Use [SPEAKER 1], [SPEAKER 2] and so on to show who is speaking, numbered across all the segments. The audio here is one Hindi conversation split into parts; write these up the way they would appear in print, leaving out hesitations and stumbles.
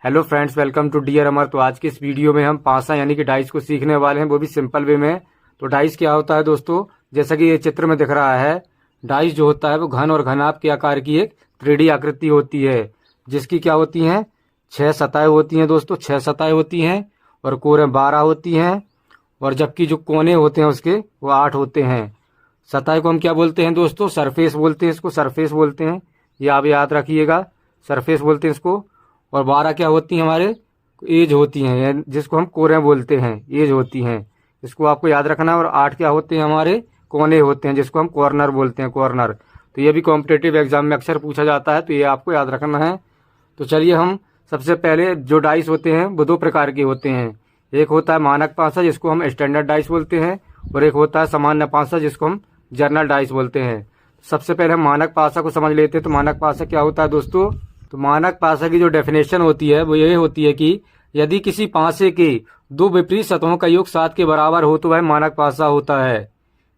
[SPEAKER 1] Hello friends, welcome to dear Amar. तो आज की इस वीडियो में हम पासा यानी कि डाइस को सीखने वाले हैं, वो भी सिंपल वे में। तो डाइस क्या होता है दोस्तों, जैसा कि ये चित्र में दिख रहा है, डाइस जो होता है वो घन और घनाभ के आकार की एक 3D आकृति होती है, जिसकी क्या होती हैं 6 सतहें होती हैं दोस्तों। 6 सतहें होती हैं और कोरें 12 होती हैं, और जबकि जो कोने होते हैं उसके वो 8 होते हैं। सतह को हम क्या बोलते हैं दोस्तों, सरफेस बोलते हैं, इसको सरफेस बोलते हैं। ये आप याद रखिएगा, सरफेस बोलते हैं इसको। और 12 क्या होती हैं हमारे एज होती हैं, जिसको हम कोरें बोलते हैं, एज होती हैं, इसको आपको याद रखना है। और 8 क्या होते हैं हमारे कोने होते हैं, जिसको हम कॉर्नर बोलते हैं, कॉर्नर। तो ये भी कॉम्पिटेटिव एग्जाम में अक्सर पूछा जाता है, तो ये आपको याद रखना है। तो चलिए हम सबसे पहले जो डाइस होते हैं वो 2 प्रकार के होते हैं। एक होता है मानक पासा, जिसको हम स्टैंडर्ड डाइस बोलते हैं, और एक होता है सामान्य पासा, जिसको हम जर्नल डाइस बोलते हैं। सबसे पहले हम मानक पासा को समझ लेते हैं। तो मानक पासा क्या होता है दोस्तों, तो मानक पासा की जो डेफिनेशन होती है वो ये होती है कि यदि किसी पासे के 2 विपरीत सतहों का योग 7 के बराबर हो तो वह मानक पासा होता है।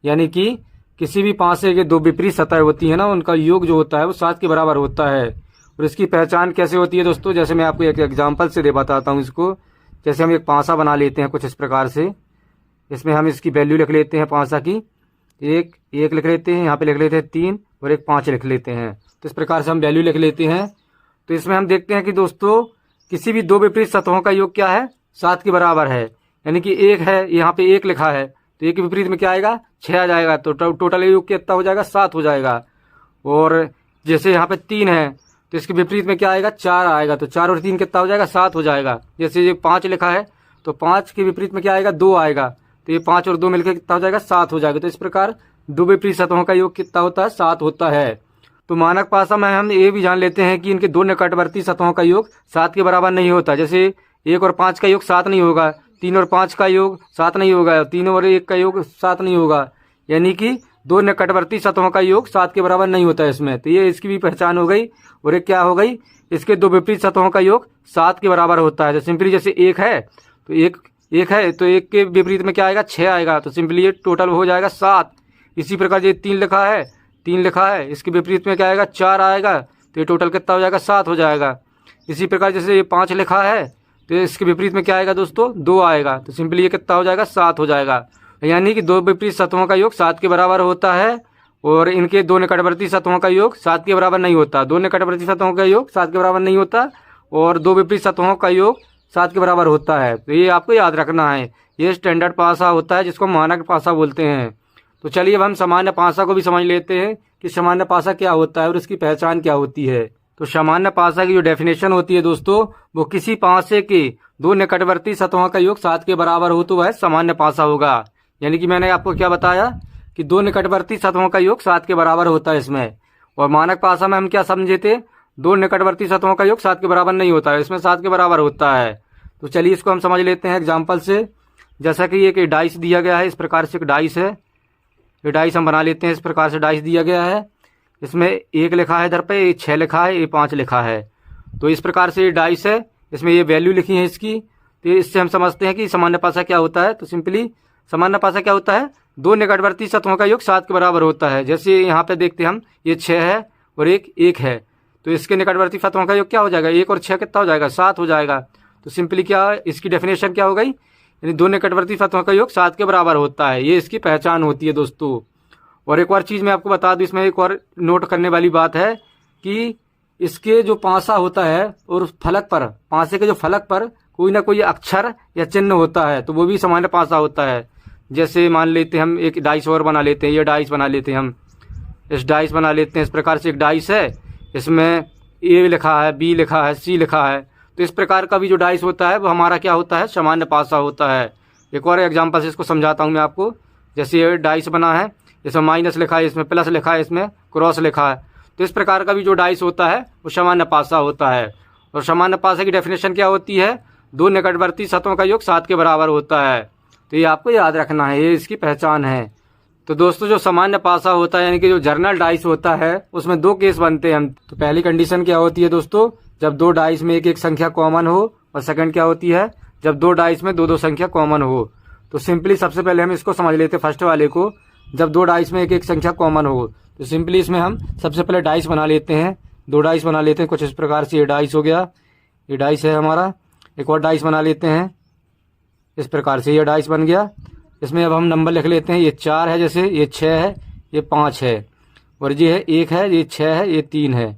[SPEAKER 1] यानी कि किसी भी पासे के 2 विपरीत सतह होती है ना, उनका योग जो होता है वो 7 के बराबर होता है। और इसकी पहचान कैसे होती है दोस्तों, जैसे मैं आपको एक एग्जाम्पल से दे बताता हूँ इसको। जैसे हम एक पासा बना लेते हैं कुछ इस प्रकार से, इसमें हम इसकी वैल्यू लिख लेते हैं पासा की, एक लिख लेते हैं, यहाँ पे लिख लेते हैं 3 और एक 5 लिख लेते हैं। तो इस प्रकार से हम वैल्यू लिख लेते हैं। तो इसमें हम देखते हैं कि दोस्तों किसी भी 2 विपरीत सतहों का योग क्या है, 7 के बराबर है। यानी कि एक है, यहाँ पे 1 लिखा है, तो 1 के विपरीत में क्या आएगा 6 आ जाएगा, तो टोटल योग कितना हो जाएगा 7 हो जाएगा। और जैसे यहाँ पे 3 है तो इसके विपरीत में क्या आएगा 4 आएगा, तो 4 और 3 कितना हो जाएगा 7 हो जाएगा। जैसे ये 5 लिखा है तो 5 के विपरीत में क्या आएगा 2 आएगा, तो ये 5 और 2 मिलकर कितना हो जाएगा 7 हो जाएगा। तो इस प्रकार 2 विपरीत सतहों का योग कितना होता है 7 होता है। तो मानक पासा में हम ये भी जान लेते हैं कि इनके 2 निकटवर्ती सतहों का योग 7 के बराबर नहीं होता। जैसे 1 और 5 का योग 7 नहीं होगा, 3 और 5 का योग 7 नहीं होगा, 3 और 1 का योग 7 नहीं होगा। यानी कि 2 निकटवर्ती सतहों का योग 7 के बराबर नहीं होता है इसमें। तो ये इसकी भी पहचान हो गई। और एक क्या हो गई, इसके 2 विपरीत सतहों का योग 7 के बराबर होता है। तो सिंपली जैसे 1 है तो 1 है तो 1 के विपरीत में क्या आएगा 6 आएगा, तो सिंपली ये टोटल हो जाएगा 7। इसी प्रकार ये 3 लिखा है, इसके विपरीत में क्या आएगा 4 आएगा, तो ये टोटल कितना हो जाएगा 7 हो जाएगा। इसी प्रकार जैसे ये 5 लिखा है तो इसके विपरीत में क्या आएगा दोस्तों 2 आएगा, तो सिंपली ये कितना हो जाएगा 7 हो जाएगा। यानी कि 2 विपरीत सतहों का योग 7 के बराबर होता है, और इनके 2 निकटवर्ती सतहों का योग 7 के बराबर नहीं होता। 2 निकटवर्ती सतहों का योग 7 के बराबर नहीं होता, और 2 विपरीत सतहों का योग 7 के बराबर होता है। तो ये आपको याद रखना है। ये स्टैंडर्ड पासा होता है, जिसको मानक पासा बोलते हैं। तो चलिए अब हम सामान्य पासा को भी समझ लेते हैं कि सामान्य पासा क्या होता है और इसकी पहचान क्या होती है। तो सामान्य पासा की जो डेफिनेशन होती है दोस्तों, वो किसी पासे के 2 निकटवर्ती सतहों का योग 7 के बराबर हो तो वह सामान्य पासा होगा। यानी कि मैंने आपको क्या बताया कि 2 निकटवर्ती सतहों का योग 7 के बराबर होता है इसमें। और मानक पासा में हम क्या समझे थे, 2 निकटवर्ती सतहों का योग 7 के बराबर नहीं होता है, इसमें 7 के बराबर होता है। तो चलिए इसको हम समझ लेते हैं एग्जाम्पल से। जैसा कि एक डाइस दिया गया है, इस प्रकार से एक डाइस है, ये डाइस हम बना लेते हैं। इस प्रकार से डाइस दिया गया है, इसमें 1 लिखा है इधर पे, 6 लिखा है, ये 5 लिखा है। तो इस प्रकार से ये डाइस है, इसमें ये वैल्यू लिखी है इसकी। तो इससे हम समझते हैं कि सामान्य पासा क्या होता है। तो सिंपली सामान्य पासा क्या होता है, 2 निकटवर्ती सतहों का योग 7 के बराबर होता है। जैसे यहाँ पे देखते हैं हम, ये 6 है और 1 है, तो इसके निकटवर्ती सतहों का योग क्या हो जाएगा 1 और 6 कितना हो जाएगा 7 हो जाएगा। तो सिंपली क्या इसकी डेफिनेशन क्या हो गई, यानी 2 निकटवर्ती सतहों का योग 7 के बराबर होता है। ये इसकी पहचान होती है दोस्तों। और एक और चीज़ मैं आपको बता दूं, इसमें एक और नोट करने वाली बात है कि इसके जो पासा होता है और फलक पर, पासे के जो फलक पर कोई ना कोई अक्षर या चिन्ह होता है, तो वो भी सामान्य पासा होता है। जैसे मान लेते हैं हम एक डाइस और बना लेते हैं, ये डाइस बना लेते हैं हम, इस डाइस बना लेते हैं। इस प्रकार से एक डाइस है, इसमें A लिखा है, B लिखा है, C लिखा है। तो इस प्रकार का भी जो डाइस होता है वो हमारा क्या होता है सामान्य पासा होता है। एक और एग्जाम्पल से इसको समझाता हूँ मैं आपको। जैसे ये डाइस बना है, इसमें माइनस लिखा है, इसमें प्लस लिखा है, इसमें क्रॉस लिखा है। तो इस प्रकार का भी जो डाइस होता है वो सामान्य पासा होता है। और सामान्य पासा की डेफिनेशन क्या होती है, 2 निकटवर्ती सतहों का योग 7 के बराबर होता है। तो ये आपको याद रखना है, ये इसकी पहचान है। तो दोस्तों जो सामान्य पासा होता है, यानी कि जो जर्नल डाइस होता है, उसमें 2 केस बनते हैं। तो पहली कंडीशन क्या होती है दोस्तों, जब 2 डाइस में एक संख्या कॉमन हो, और सेकंड क्या होती है जब 2 डाइस में 2 संख्या कॉमन हो। तो सिंपली सबसे पहले हम इसको समझ लेते हैं फर्स्ट वाले को। जब 2 डाइस में एक संख्या कॉमन हो, तो सिंपली इसमें हम सबसे पहले डाइस बना लेते हैं, 2 डाइस बना लेते हैं। कुछ इस प्रकार से ये डाइस हो गया, ये डाइस है हमारा। एक और डाइस बना लेते हैं इस प्रकार से, ये डाइस बन गया। इसमें अब हम नंबर लिख लेते हैं। ये 4 है, जैसे ये 6 है, ये 5 है, और ये है 1 है, ये 6 है, ये 3 है।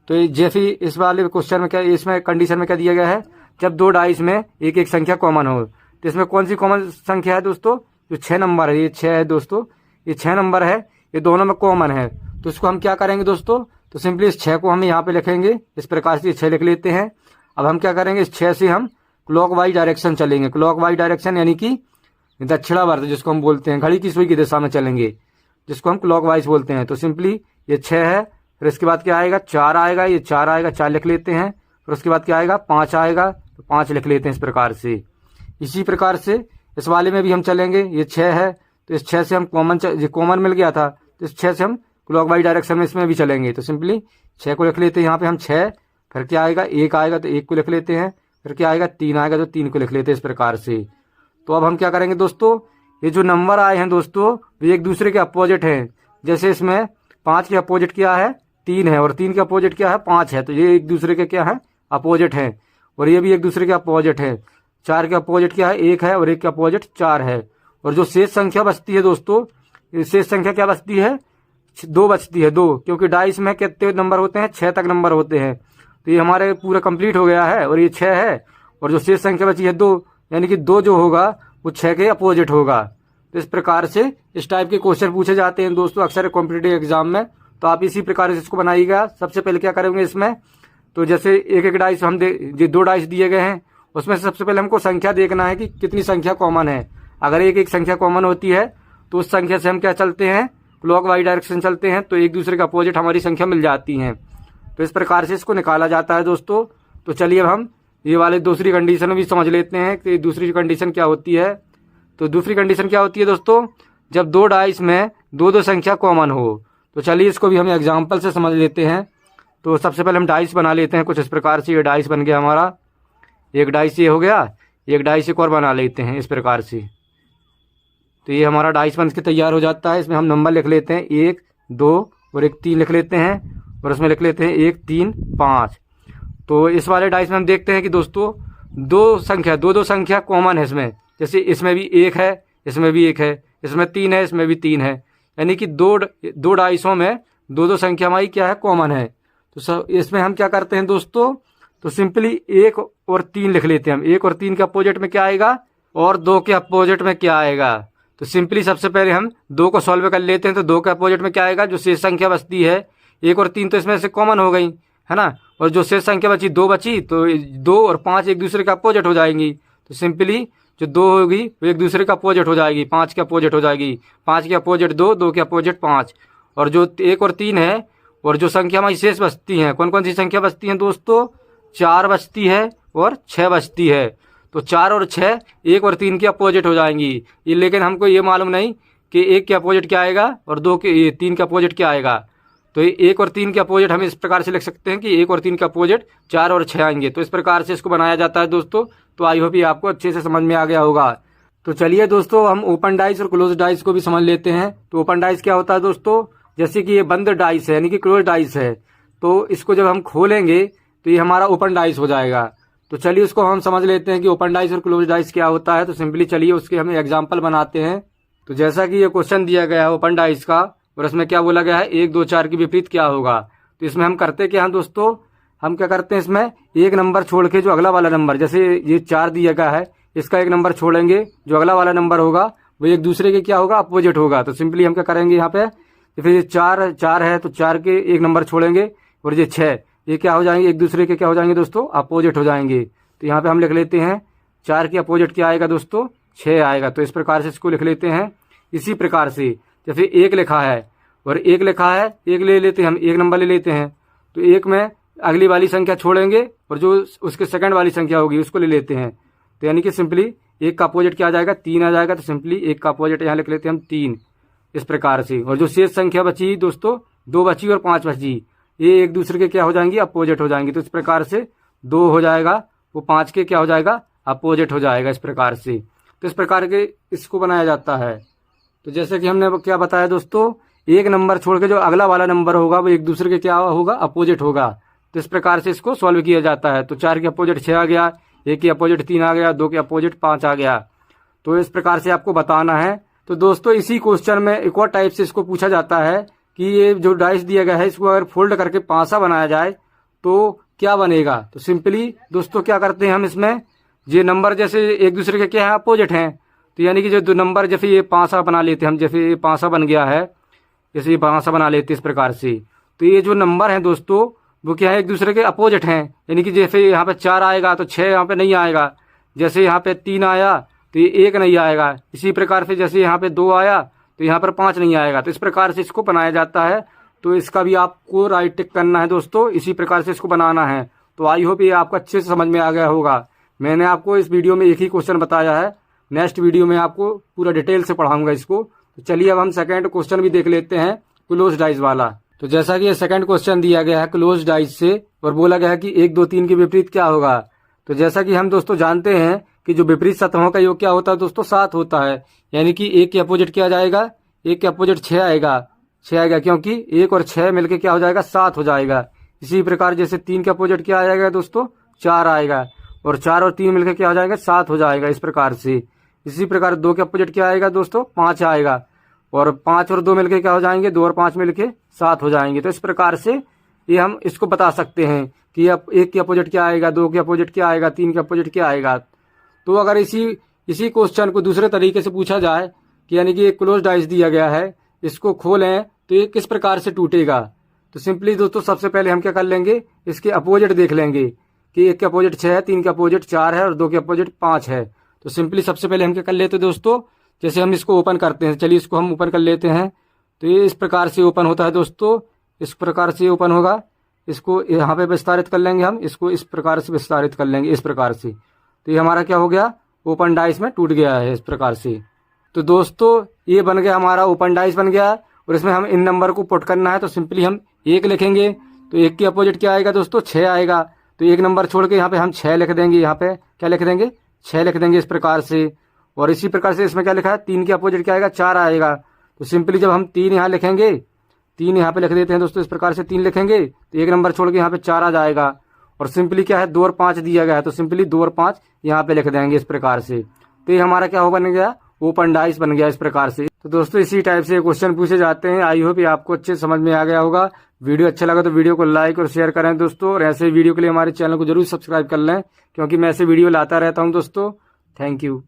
[SPEAKER 1] तो ये जैसे इस वाले क्वेश्चन में क्या, इसमें कंडीशन में क्या दिया गया है, जब दो डाइस में एक एक संख्या कॉमन हो। तो इसमें कौन सी कॉमन संख्या है दोस्तों, जो 6 नंबर है, ये 6 है दोस्तों, ये 6 नंबर है, ये दोनों में कॉमन है। तो इसको हम क्या करेंगे दोस्तों, तो सिंपली इस 6 को हम यहाँ पे लिखेंगे इस प्रकार से, 6 लिख लेते हैं। अब हम क्या करेंगे, इस 6 से हम क्लॉकवाइज डायरेक्शन चलेंगे। क्लॉकवाइज डायरेक्शन यानी कि दक्षिणावर्त जिसको हम बोलते हैं, घड़ी की सुई की दिशा में चलेंगे, जिसको हम क्लॉकवाइज बोलते हैं। तो सिंपली ये 6 है, फिर इसके बाद क्या आएगा, 4 आएगा, ये 4 आएगा, 4 लिख लेते हैं। फिर उसके बाद क्या आएगा, 5 आएगा, तो 5 लिख लेते हैं इस प्रकार से। इसी प्रकार से इस वाले में भी हम चलेंगे। ये 6 है, तो इस 6 से हम कॉमन मिल गया था, तो इस 6 से हम क्लॉकवाइज डायरेक्शन में इसमें भी चलेंगे। तो सिंपली 6 को लिख लेते हैं यहाँ पे हम 6। फिर क्या आएगा, 1 आएगा, तो 1 को लिख लेते हैं। फिर क्या आएगा, 3 आएगा, तो 3 को लिख लेते हैं इस प्रकार से। तो अब हम क्या करेंगे दोस्तों, ये जो नंबर आए हैं दोस्तों, वे एक दूसरे के अपोजिट हैं। जैसे इसमें 5 के अपोजिट क्या है, 3 है, और 3 के अपोजिट क्या है, 5 है। तो ये एक दूसरे के क्या है, अपोजिट है। और ये भी एक दूसरे के अपोजिट है। 4 के अपोजिट क्या है, 1 है, और 1 के अपोजिट 4 है। और जो शेष संख्या बचती है दोस्तों, शेष संख्या क्या बचती है, 2 बचती है, 2, क्योंकि डाइस में कितने नंबर होते हैं, 6 तक नंबर होते हैं। तो ये हमारे पूरा कंप्लीट हो गया है, और ये 6 है, और जो शेष संख्या बची है 2, यानी कि 2 जो होगा वो 6 के अपोजिट होगा। तो इस प्रकार से इस टाइप के क्वेश्चन पूछे जाते हैं दोस्तों अक्सर कॉम्पिटिटिव एग्जाम में। तो आप इसी प्रकार से इसको बनाइएगा। सबसे पहले क्या करेंगे इसमें, तो जैसे एक एक डाइस हम 2 डाइस दिए गए हैं, उसमें से सबसे पहले हमको संख्या देखना है कि कितनी संख्या कॉमन है। अगर एक एक संख्या कॉमन होती है तो उस संख्या से हम क्या चलते हैं, क्लॉकवाइज डायरेक्शन चलते हैं, तो एक दूसरे के अपोजिट हमारी संख्या मिल जाती है। तो इस प्रकार से इसको निकाला जाता है दोस्तों। तो चलिए अब हम ये वाले दूसरी कंडीशन भी समझ लेते हैं कि दूसरी कंडीशन क्या होती है। तो दूसरी कंडीशन क्या होती है दोस्तों, जब 2 डाइस में 2 संख्या कॉमन हो। तो चलिए इसको भी हम एग्जाम्पल से समझ लेते हैं। तो सबसे पहले हम डाइस बना लेते हैं कुछ इस प्रकार से। ये डाइस बन गया हमारा, एक डाइस ये हो गया, एक डाइस एक और बना लेते हैं इस प्रकार से। तो ये हमारा डाइस बन के तैयार हो जाता है। इसमें हम नंबर लिख लेते हैं 1, 2 और एक 3 लिख लेते हैं, और उसमें लिख लेते हैं 1, 3, 5। तो इस वाले डाइस में हम देखते हैं कि दोस्तों 2 संख्या कॉमन है इसमें। जैसे इसमें भी 1 है, इसमें भी 1 है, इसमें 3 है, इसमें भी 3 है, यानी कि दो डाइसों में 2 संख्या हमारी क्या है, कॉमन है। तो इसमें हम क्या करते हैं दोस्तों, तो सिंपली 1 और 3 लिख लेते हैं हम। 1 और 3 के अपोजिट में क्या आएगा, और 2 के अपोजिट में क्या आएगा। तो सिंपली सबसे पहले हम 2 को सॉल्व कर लेते हैं। तो 2 के अपोजिट में क्या आएगा, जो शेष संख्या बचती है 1 और 3 तो इसमें से कॉमन हो गई है ना, और जो शेष संख्या बची 2 बची, तो 2 और 5 एक दूसरे के अपोजिट हो जाएंगी। तो सिंपली जो 2 होगी वो एक दूसरे का अपोजिट हो जाएगी, 5 के अपोजिट हो जाएगी। 5 के अपोजिट 2, 2 के अपोजिट 5। और जो 1 और 3 है, और जो संख्या हमारी शेष बचती हैं, कौन कौन सी संख्या बचती हैं दोस्तों, 4 बचती है और 6 बचती है। तो 4 और 6 1 और 3 के अपोजिट हो जाएंगी। ये लेकिन हमको ये मालूम नहीं कि 1 के अपोजिट क्या आएगा और 3 के अपोजिट क्या आएगा। तो 1 और 3 के अपोजिट हम इस प्रकार से लिख सकते हैं कि 1 और 3 के अपोजिट 4 और 6 आएंगे। तो इस प्रकार से इसको बनाया जाता है दोस्तों। तो आई होप ये आपको अच्छे से समझ में आ गया होगा। तो चलिए दोस्तों हम ओपन डाइस और क्लोज डाइस को भी समझ लेते हैं। तो ओपन डाइस क्या होता है दोस्तों, जैसे कि ये बंद डाइस है यानी कि क्लोज डाइस है, तो इसको जब हम खोलेंगे तो ये हमारा ओपन डाइस हो जाएगा। तो चलिए उसको हम समझ लेते हैं कि ओपन डाइस और क्लोज डाइस क्या होता है। तो सिंपली चलिए उसके हम एग्जाम्पल बनाते हैं। तो जैसा कि ये क्वेश्चन दिया गया है ओपन डाइस का, और इसमें क्या बोला गया है 1, 2, 4 के विपरीत क्या होगा। तो इसमें हम करते क्या हैं दोस्तों, हम क्या करते हैं इसमें एक नंबर छोड़ के जो अगला वाला नंबर, जैसे ये 4 दिया गया है, इसका एक नंबर छोड़ेंगे, जो अगला वाला नंबर होगा वो एक दूसरे के क्या होगा, अपोजिट होगा। तो सिंपली हम क्या करेंगे यहाँ पे, तो फिर ये 4 है तो 4 के एक नंबर छोड़ेंगे, और ये 6 ये क्या हो जाएंगे, एक दूसरे के क्या हो जाएंगे दोस्तों, अपोजिट हो जाएंगे। तो यहाँ पे हम लिख लेते हैं 4 के अपोजिट क्या आएगा दोस्तों, 6 आएगा। तो इस प्रकार से इसको लिख लेते हैं। इसी प्रकार से जैसे 1 लिखा है और 1 लिखा है, 1 ले लेते हैं हम, एक नंबर ले लेते हैं। तो 1 में अगली वाली संख्या छोड़ेंगे और जो उसके सेकंड वाली संख्या होगी उसको ले लेते हैं। तो यानी कि सिंपली 1 का अपोजिट क्या आ जाएगा, 3 आ जाएगा। तो सिंपली 1 का अपोजिट यहाँ लिख लेते हैं हम 3, इस प्रकार से। और जो शेष संख्या बची दोस्तों, 2 बची और 5 बची, ये एक दूसरे के क्या हो जाएंगी, अपोजिट हो जाएंगी। तो इस प्रकार से 2 हो जाएगा, वो 5 के क्या हो जाएगा, अपोजिट हो जाएगा इस प्रकार से। तो इस प्रकार के इसको बनाया जाता है। तो जैसे कि हमने क्या बताया दोस्तों, एक नंबर छोड़ के जो अगला वाला नंबर होगा वो एक दूसरे के क्या होगा, अपोजिट होगा। तो इस प्रकार से इसको सॉल्व किया जाता है। तो 4 के अपोजिट 6 आ गया, 1 के अपोजिट 3 आ गया, 2 के अपोजिट 5 आ गया। तो इस प्रकार से आपको बताना है। तो दोस्तों इसी क्वेश्चन में एक और टाइप से इसको पूछा जाता है कि ये जो डाइस दिया गया है इसको अगर फोल्ड करके पांसा बनाया जाए तो क्या बनेगा। तो सिंपली दोस्तों क्या करते हैं हम इसमें, ये नंबर जैसे एक दूसरे के क्या है अपोजिट हैं, तो यानी कि जो दो नंबर जैसे ये पांसा बना लेते हैं हम, जैसे ये पांसा बन गया है, जैसे ये पांसा बना लेते हैं इस प्रकार से। तो ये जो नंबर है दोस्तों वो क्या है एक दूसरे के अपोजिट हैं, यानी कि जैसे यहाँ पे 4 आएगा तो 6 यहाँ पे नहीं आएगा, जैसे यहाँ पे 3 आया तो ये 1 नहीं आएगा, इसी प्रकार से जैसे यहाँ पे 2 आया तो यहाँ पर 5 नहीं आएगा। तो इस प्रकार से इसको बनाया जाता है। तो इसका भी आपको राइट टिक करना है दोस्तों, इसी प्रकार से इसको बनाना है। तो आई होप ये आपको अच्छे से समझ में आ गया होगा। मैंने आपको इस वीडियो में एक ही क्वेश्चन बताया है, नेक्स्ट वीडियो में आपको पूरा डिटेल से पढ़ाऊंगा इसको। तो चलिए अब हम सेकंड क्वेश्चन भी देख लेते हैं क्लोज डाइस वाला। तो जैसा कि ये सेकंड क्वेश्चन दिया गया है क्लोज डाइस से और बोला गया है कि 1 2 3 के विपरीत क्या होगा। तो जैसा कि हम दोस्तों जानते हैं कि जो विपरीत सतहों का योग क्या होता है दोस्तों 7 होता है, यानी कि 1 के अपोजिट क्या आ जाएगा, 1 के अपोजिट 6 आएगा, 6 आएगा क्योंकि 1 और 6 मिलके क्या हो जाएगा 7 हो जाएगा। इसी प्रकार जैसे 3 के अपोजिट क्या आ जाएगा दोस्तों 4 आएगा, और 4 और 3 मिलकर क्या हो जाएगा 7 हो जाएगा इस प्रकार से। इसी प्रकार 2 के अपोजिट क्या आएगा दोस्तों 5 आएगा, और 5 और 2 मिलके क्या हो जाएंगे 2 और 5 मिलके 7 हो जाएंगे। तो इस प्रकार से ये हम इसको बता सकते हैं कि अब 1 के अपोजिट क्या आएगा, 2 के अपोजिट क्या आएगा, 3 के अपोजिट क्या आएगा। तो अगर इसी क्वेश्चन को दूसरे तरीके से पूछा जाए कि यानी कि एक क्लोज डाइस दिया गया है, इसको खोलें तो ये किस प्रकार से टूटेगा। तो सिंपली दोस्तों सबसे पहले हम क्या कर लेंगे, इसके अपोजिट देख लेंगे कि 1 के अपोजिट 6 है, 3 के अपोजिट 4 है और 2 के अपोजिट 5 है। तो सिंपली सबसे पहले हम क्या कर लेते हैं दोस्तों, जैसे हम इसको ओपन करते हैं, चलिए इसको हम ओपन कर लेते हैं। तो ये इस प्रकार से ओपन होता है दोस्तों, इस प्रकार से ओपन होगा। इसको यहाँ पे विस्तारित कर लेंगे हम, इसको इस प्रकार से विस्तारित कर लेंगे इस प्रकार से। तो ये हमारा क्या हो गया ओपन डाइस में टूट गया है इस प्रकार से। तो दोस्तों ये बन गया हमारा ओपन डाइस बन गया, और इसमें हम इन नंबर को पुट करना है। तो सिंपली हम 1 लिखेंगे, तो 1 के अपोजिट क्या आएगा दोस्तों 6 आएगा, तो 1 नंबर छोड़ के यहाँ पे हम 6 लिख देंगे, यहाँ पे क्या लिख देंगे 6 लिख देंगे इस प्रकार से। और इसी प्रकार से इसमें क्या लिखा है 3 के अपोजिट क्या आएगा 4 आएगा। तो सिंपली जब हम 3 यहाँ लिखेंगे, 3 यहाँ पे लिख देते हैं दोस्तों, इस प्रकार से 3 लिखेंगे तो 1 नंबर छोड़ के यहाँ पे 4 आ जाएगा। और सिंपली क्या है 2 और 5 दिया गया है, तो सिंपली 2 और 5 यहाँ पे लिख देंगे इस प्रकार से। तो ये हमारा क्या हो बन गया ओपन डाइस बन गया इस प्रकार से। तो दोस्तों इसी टाइप से क्वेश्चन पूछे जाते हैं। आई होप ये आपको अच्छे समझ में आ गया होगा। वीडियो अच्छा लगा तो वीडियो को लाइक और शेयर करें दोस्तों, और ऐसे वीडियो के लिए हमारे चैनल को जरूर सब्सक्राइब कर लें, क्योंकि मैं ऐसे वीडियो लाता रहता हूं दोस्तों। Thank you.